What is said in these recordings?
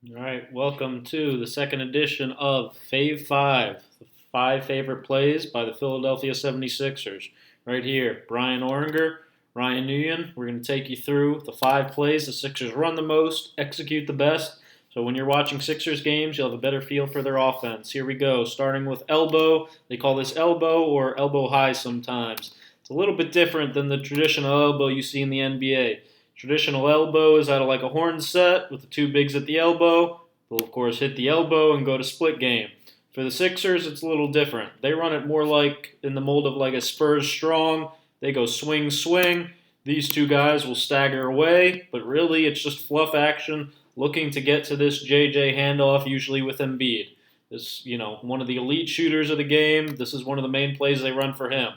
All right, welcome to the second edition of FAVE 5, the 5 favorite plays by the Philadelphia 76ers. Right here, Bryan Oringher, Ryan Nguyen. We're going to take you through the 5 plays the Sixers run the most, execute the best. So when you're watching Sixers games, you'll have a better feel for their offense. Here we go, starting with elbow. They call this elbow or elbow high sometimes. It's a little bit different than the traditional elbow you see in the NBA. Traditional elbow is out of like a horn set with the two bigs at the elbow. They'll, of course, hit the elbow and go to split game. For the Sixers, it's a little different. They run it more like in the mold of like a Spurs strong. They go swing, swing. These two guys will stagger away, but really it's just fluff action looking to get to this JJ handoff, usually with Embiid. This, one of the elite shooters of the game. This is one of the main plays they run for him.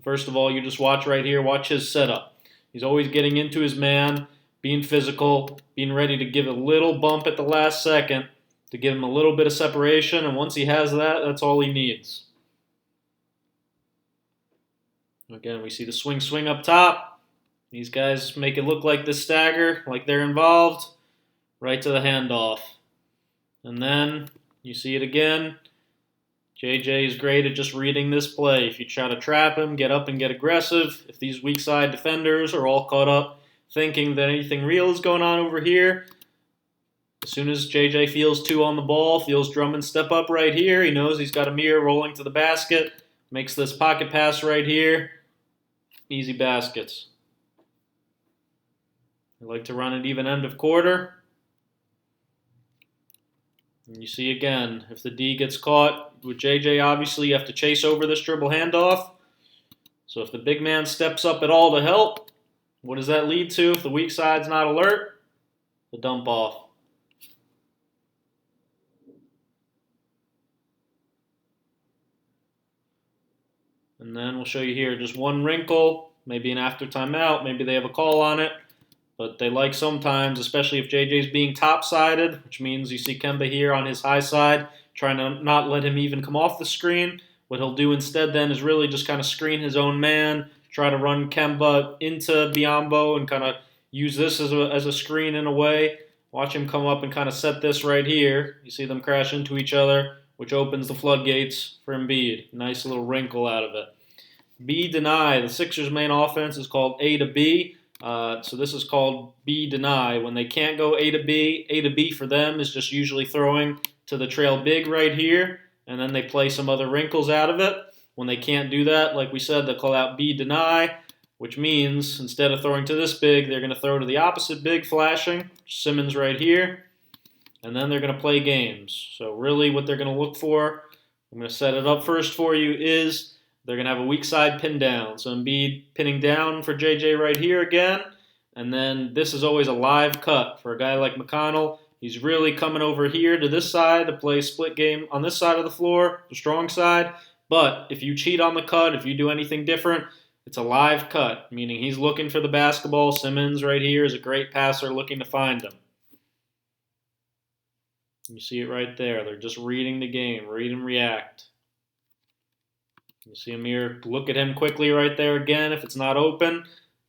First of all, you just watch right here, watch his setup. He's always getting into his man, being physical, being ready to give a little bump at the last second to give him a little bit of separation, and once he has that, that's all he needs. Again, we see the swing, swing up top. These guys make it look like the stagger, like they're involved, right to the handoff. And then you see it again. JJ is great at just reading this play. If you try to trap him, get up and get aggressive. If these weak side defenders are all caught up thinking that anything real is going on over here, as soon as JJ feels two on the ball, feels Drummond step up right here, he knows he's got a mirror rolling to the basket, makes this pocket pass right here. Easy baskets. I like to run at even end of quarter. And you see again, if the D gets caught with JJ, obviously you have to chase over this dribble handoff. So if the big man steps up at all to help, what does that lead to if the weak side's not alert? The dump off. And then we'll show you here just one wrinkle, maybe an after timeout, maybe they have a call on it. But they like sometimes, especially if JJ's being top-sided, which means you see Kemba here on his high side, trying to not let him even come off the screen. What he'll do instead then is really just kind of screen his own man, try to run Kemba into Biyombo and kind of use this as a screen in a way. Watch him come up and kind of set this right here. You see them crash into each other, which opens the floodgates for Embiid. Nice little wrinkle out of it. B deny. The Sixers' main offense is called A to B. So this is called B deny. When they can't go A to B for them is just usually throwing to the trail big right here, and then they play some other wrinkles out of it. When they can't do that, like we said, they'll call out B deny, which means instead of throwing to this big, they're going to throw to the opposite big flashing, Simmons right here, and then they're going to play games. So really what they're going to look for, I'm going to set it up first for you, is they're going to have a weak side pin down. So Embiid pinning down for JJ right here again. And then this is always a live cut for a guy like McConnell. He's really coming over here to this side to play split game on this side of the floor, the strong side. But if you cheat on the cut, if you do anything different, it's a live cut, meaning he's looking for the basketball. Simmons right here is a great passer looking to find him. You see it right there. They're just reading the game, read and react. You see Amir look at him quickly right there again. If it's not open,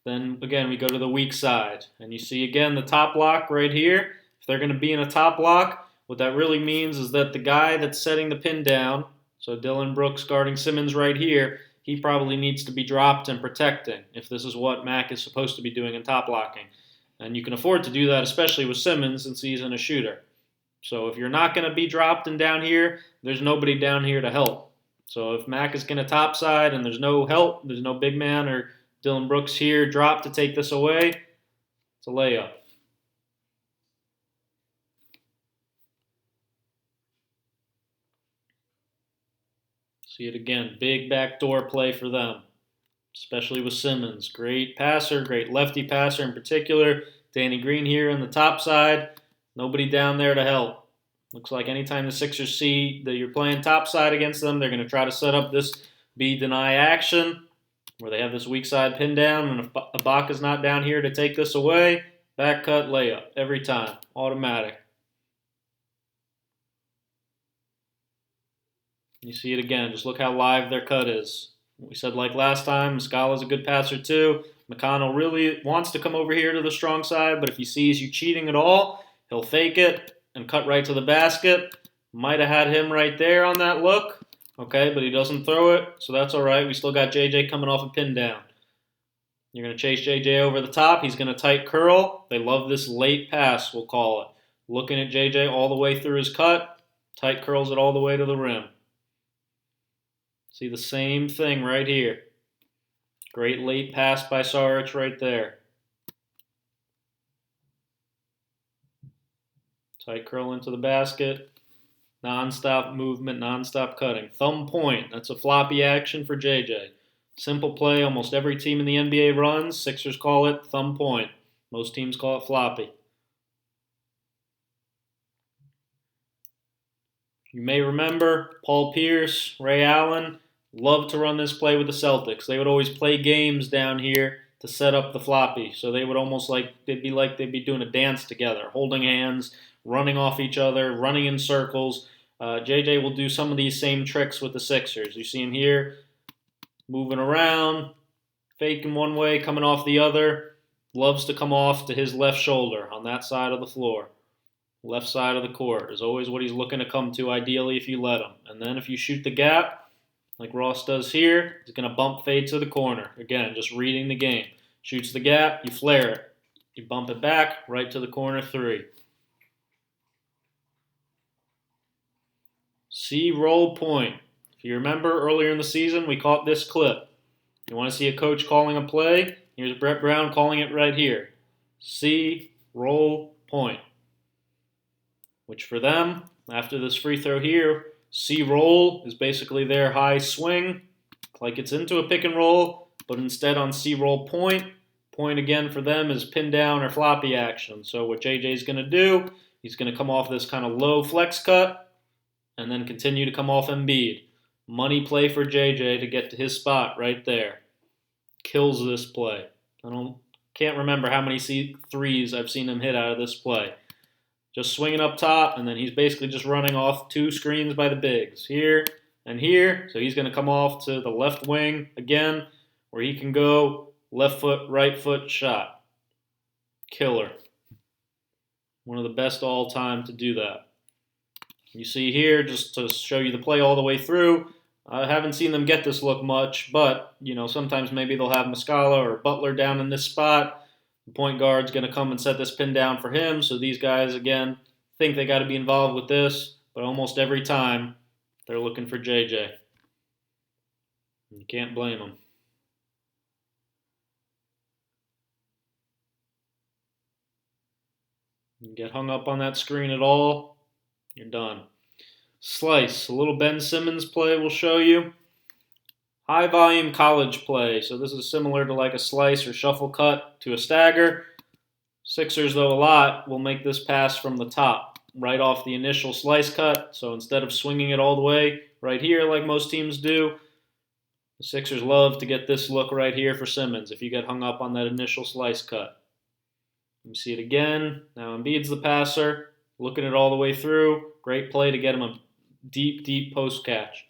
then again we go to the weak side. And you see again the top lock right here. If they're going to be in a top lock, what that really means is that the guy that's setting the pin down, so Dillon Brooks guarding Simmons right here, he probably needs to be dropped and protecting if this is what Mac is supposed to be doing in top locking. And you can afford to do that, especially with Simmons since he's a shooter. So if you're not going to be dropped and down here, there's nobody down here to help. So if Mac is going to topside and there's no help, there's no big man or Dillon Brooks here drop to take this away, it's a layup. See it again, big backdoor play for them, especially with Simmons. Great passer, great lefty passer in particular. Danny Green here on the top side, nobody down there to help. Looks like anytime the Sixers see that you're playing topside against them, they're going to try to set up this B-deny action where they have this weak side pin down, and if Ibaka's not down here to take this away, back cut layup every time, automatic. You see it again. Just look how live their cut is. We said like last time, Muscala's a good passer too. McConnell really wants to come over here to the strong side, but if he sees you cheating at all, he'll fake it, and cut right to the basket. Might have had him right there on that look. Okay, but he doesn't throw it, so that's all right. We still got JJ coming off a pin down. You're going to chase JJ over the top. He's going to tight curl. They love this late pass, we'll call it. Looking at JJ all the way through his cut. Tight curls it all the way to the rim. See the same thing right here. Great late pass by Saric right there. Tight curl into the basket. Non-stop movement, non-stop cutting. Thumb point. That's a floppy action for JJ. Simple play almost every team in the NBA runs. Sixers call it thumb point. Most teams call it floppy. You may remember Paul Pierce, Ray Allen loved to run this play with the Celtics. They would always play games down here to set up the floppy. So they would almost they'd be doing a dance together, holding hands, running off each other, running in circles. JJ will do some of these same tricks with the Sixers. You see him here, moving around, faking one way, coming off the other. Loves to come off to his left shoulder on that side of the floor. Left side of the court is always what he's looking to come to, ideally, if you let him. And then if you shoot the gap, like Ross does here, he's going to bump fade to the corner. Again, just reading the game. Shoots the gap, you flare it. You bump it back, right to the corner three. See roll point. If you remember earlier in the season, we caught this clip. You want to see a coach calling a play? Here's Brett Brown calling it right here. See roll point. Which for them, after this free throw here, C roll is basically their high swing, like it's into a pick and roll, but instead on C roll point. Point again for them is pin down or floppy action. So what JJ's going to do, he's going to come off this kind of low flex cut and then continue to come off Embiid. Money play for JJ to get to his spot right there. Kills this play. Can't remember how many threes I've seen him hit out of this play. Just swinging up top, and then he's basically just running off two screens by the bigs, here and here. So he's going to come off to the left wing again, where he can go left foot, right foot shot. Killer. One of the best all time to do that. You see here, just to show you the play all the way through, I haven't seen them get this look much, but sometimes maybe they'll have Muscala or Butler down in this spot. The point guard's going to come and set this pin down for him, so these guys, again, think they got to be involved with this, but almost every time they're looking for JJ. You can't blame them. You get hung up on that screen at all, you're done. Slice, a little Ben Simmons play we'll show you. High volume college play, so this is similar to like a slice or shuffle cut to a stagger. Sixers, though, a lot will make this pass from the top, right off the initial slice cut. So instead of swinging it all the way right here like most teams do, the Sixers love to get this look right here for Simmons if you get hung up on that initial slice cut. You see it again. Now Embiid's the passer, looking it all the way through. Great play to get him a deep, deep post catch.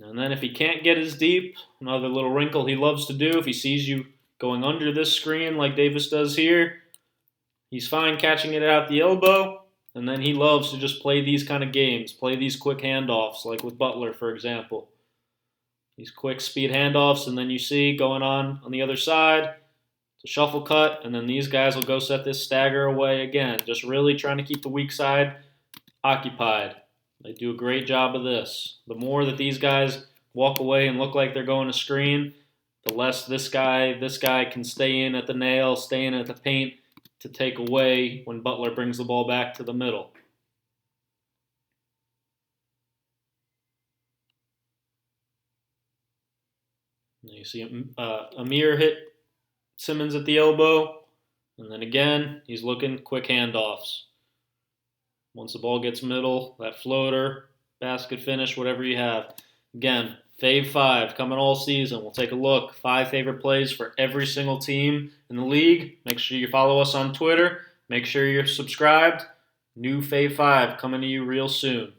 And then if he can't get as deep, another little wrinkle he loves to do, if he sees you going under this screen like Davis does here, he's fine catching it out the elbow, and then he loves to just play these kind of games, play these quick handoffs, like with Butler, for example. These quick speed handoffs, and then you see going on the other side, it's a shuffle cut, and then these guys will go set this stagger away again, just really trying to keep the weak side occupied. They do a great job of this. The more that these guys walk away and look like they're going to screen, the less this guy can stay in at the nail, stay in at the paint to take away when Butler brings the ball back to the middle. You see Amir hit Simmons at the elbow, and then again, he's looking quick handoffs. Once the ball gets middle, that floater, basket finish, whatever you have. Again, Fave 5 coming all season. We'll take a look. 5 favorite plays for every single team in the league. Make sure you follow us on Twitter. Make sure you're subscribed. New Fave 5 coming to you real soon.